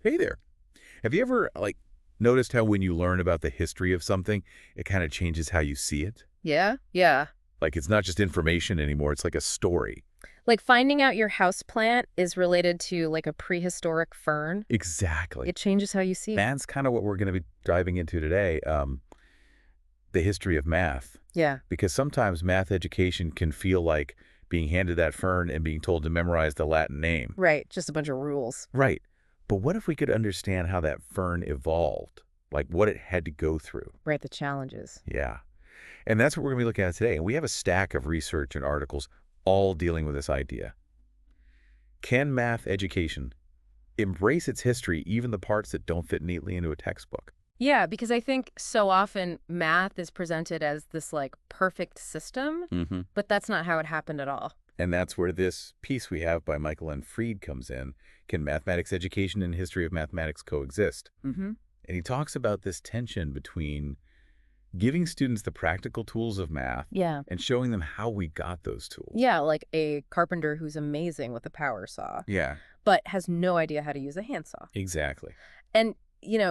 Hey there. Have you ever, noticed how when you learn about the history of something, it kind of changes how you see it? Yeah? Yeah. Like, it's not just information anymore, it's like a story. Like finding out your house plant is related to like a prehistoric fern. Exactly. It changes how you see it. That's kind of what we're going to be diving into today, the history of math. Yeah. Because sometimes math education can feel like being handed that fern and being told to memorize the Latin name. Right. Just a bunch of rules. Right. But what if we could understand how that fern evolved? Like, what it had to go through? Right. The challenges. Yeah. And that's what we're going to be looking at today. And we have a stack of research and articles all dealing with this idea. Can math education embrace its history, even the parts that don't fit neatly into a textbook? Yeah, because I think so often math is presented as this like perfect system, Mm-hmm. but that's not how it happened at all. And that's where this piece we have by Michael N. Fried comes in. Can mathematics education and history of mathematics coexist? Mm-hmm. And he talks about this tension between giving students the practical tools of math Yeah. and showing them how we got those tools. Yeah, like a carpenter who's amazing with a power saw, Yeah, but has no idea how to use a handsaw. exactly. And,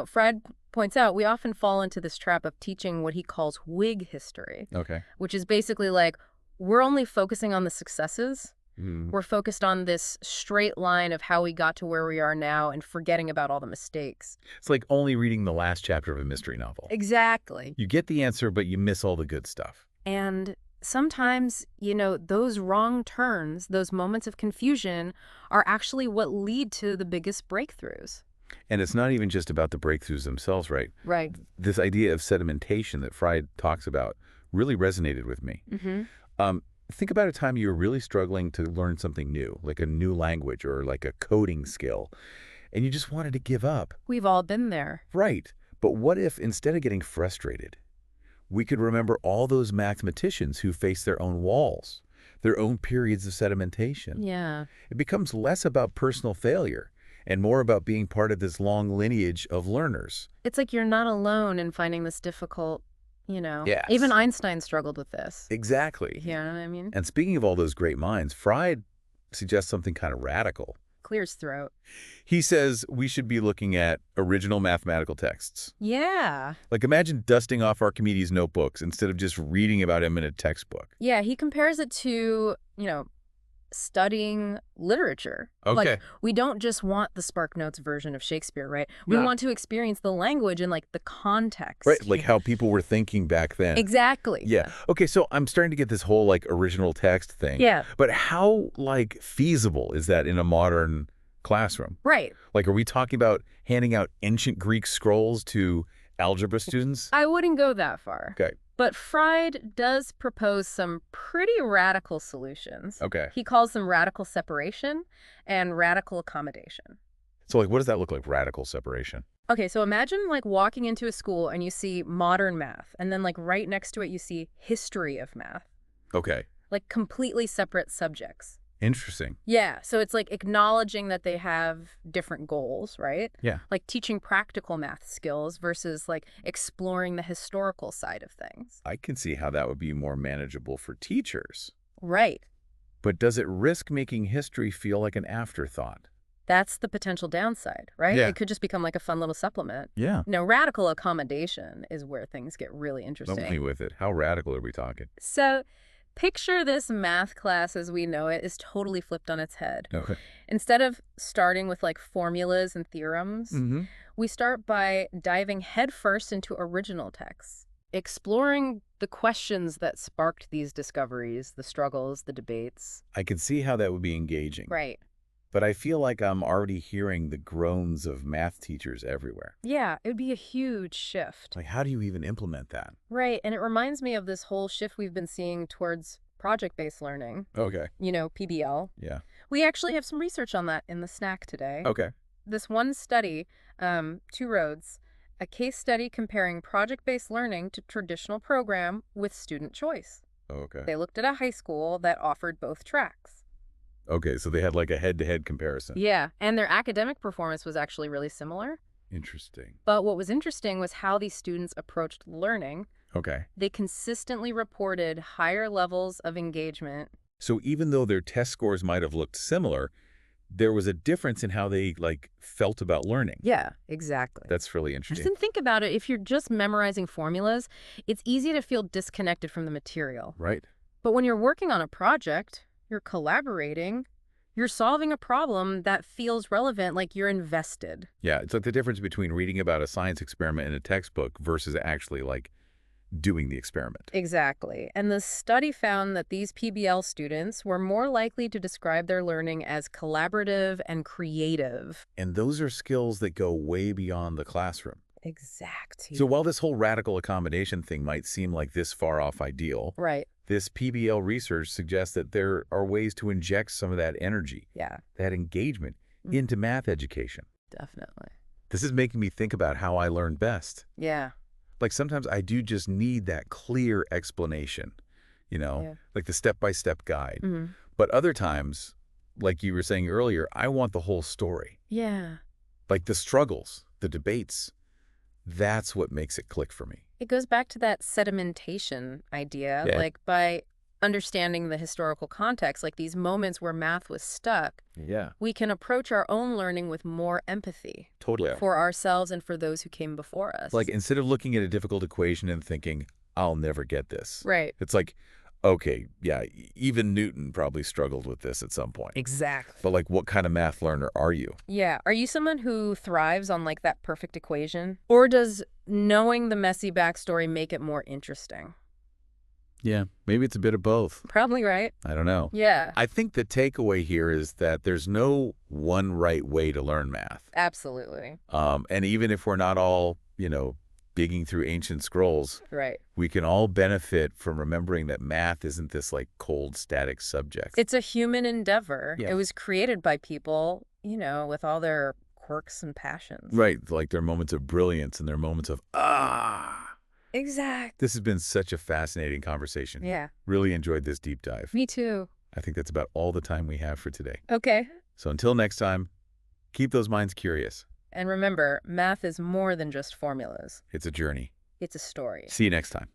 Fred points out we often fall into this trap of teaching what he calls Whig history, Okay. which is basically like we're only focusing on the successes. Mm, We're focused on this straight line of how we got to where we are now and forgetting about all the mistakes. it's like only reading the last chapter of a mystery novel. Exactly. You get the answer, but you miss all the good stuff. And sometimes, those wrong turns, those moments of confusion are actually what lead to the biggest breakthroughs. And it's not even just about the breakthroughs themselves, right? Right. This idea of sedimentation that Fried talks about really resonated with me. Mm-hmm. Think about a time you were really struggling to learn something new, like a new language or like a coding skill, and you just wanted to give up. We've all been there. Right. But what if instead of getting frustrated, we could remember all those mathematicians who faced their own walls, their own periods of sedimentation? Yeah. It becomes less about personal failure and more about being part of this long lineage of learners. It's like you're not alone in finding this difficult, Even Yes. Einstein struggled with this. Exactly. You know what I mean? And speaking of all those great minds, Fried suggests something kind of radical. Clears throat. He says we should be looking at original mathematical texts. Yeah. Like, imagine dusting off Archimedes' notebooks instead of just reading about him in a textbook. Yeah, he compares it to, studying literature. Okay. Like, we don't just want the SparkNotes version of Shakespeare, right? We Yeah. want to experience the language and, like, the context. Right, like how people were thinking back then. Exactly. Yeah. Okay, so I'm starting to get this whole, original text thing. Yeah. But how, feasible is that in a modern classroom? Right. Like, are we talking about handing out ancient Greek scrolls to algebra students? I wouldn't go that far. Okay. But Fried does propose some pretty radical solutions. Okay. He calls them radical separation and radical accommodation. So, what does that look like, radical separation? Okay, so imagine like walking into a school and you see modern math, and then like right next to it you see history of math, Okay. like completely separate subjects. Interesting. Yeah, so it's like acknowledging that they have different goals, right? Yeah. Like teaching practical math skills versus like exploring the historical side of things. I can see how that would be more manageable for teachers. Right. But does it risk making history feel like an afterthought? That's the potential downside, right? Yeah. It could just become like a fun little supplement. Yeah. Radical accommodation is where things get really Help interesting. me with it. How radical are we talking? So picture this math class as we know it is totally flipped on its head. Okay. Instead of starting with like formulas and theorems, Mm-hmm. we start by diving headfirst into original texts, exploring the questions that sparked these discoveries, the struggles, the debates. I can see how that would be engaging. Right. But I feel like I'm already hearing the groans of math teachers everywhere. Yeah, it would be a huge shift. Like, how do you even implement that? Right, and it reminds me of this whole shift we've been seeing towards project-based learning, Okay. PBL. Yeah. We actually have some research on that in the snack today. Okay. This one study, Two Roads, a case study comparing project-based learning to traditional program with student choice. Okay. They looked at a high school that offered both tracks. Okay, so they had like a head-to-head comparison. Yeah, and their academic performance was actually really similar. Interesting. But what was interesting was how these students approached learning. Okay. They consistently reported higher levels of engagement. So even though their test scores might have looked similar, there was a difference in how they, like, felt about learning. Yeah, exactly. That's really Just interesting. then think about it. If you're just memorizing formulas, it's easy to feel disconnected from the material. Right. But when you're working on a project, you're collaborating, you're solving a problem that feels relevant, like you're invested. Yeah, it's like the difference between reading about a science experiment in a textbook versus actually, like, doing the experiment. Exactly. And the study found that these PBL students were more likely to describe their learning as collaborative and creative. And those are skills that go way beyond the classroom. Exactly. So while this whole radical accommodation thing might seem like this far off ideal, Right. this PBL research suggests that there are ways to inject some of that energy, Yeah, that engagement, Mm. into math education. definitely. This is making me think about how I learn best. Yeah. Like sometimes I do just need that clear explanation, Yeah. like the step-by-step guide. hmm But other times, like you were saying earlier, I want the whole story. Yeah. Like the struggles, the debates. That's what makes it click for me. It goes back to that sedimentation idea, Yeah. like by understanding the historical context, like these moments where math was stuck, Yeah, we can approach our own learning with more empathy totally. for ourselves and for those who came before us. Like instead of looking at a difficult equation and thinking, I'll never get this. Right. It's like, okay, yeah, even Newton probably struggled with this at some point. Exactly. But like, what kind of math learner are you? Yeah. Are you someone who thrives on like that perfect equation? Or does knowing the messy backstory make it more interesting? Yeah, maybe it's a bit of both. Probably right. I don't know. Yeah. I think the takeaway here is that there's no one right way to learn math. Absolutely. And even if we're not all, digging through ancient scrolls, Right. we can all benefit from remembering that math isn't this like cold, static subject. It's a human endeavor. Yeah. It was created by people, with all their quirks and passions. Right, like there are moments of brilliance and there are moments of, Exactly. This has been such a fascinating conversation. Yeah. Really enjoyed this deep dive. Me too. I think that's about all the time we have for today. Okay. So until next time, keep those minds curious. And remember, math is more than just formulas. It's a journey. It's a story. See you next time.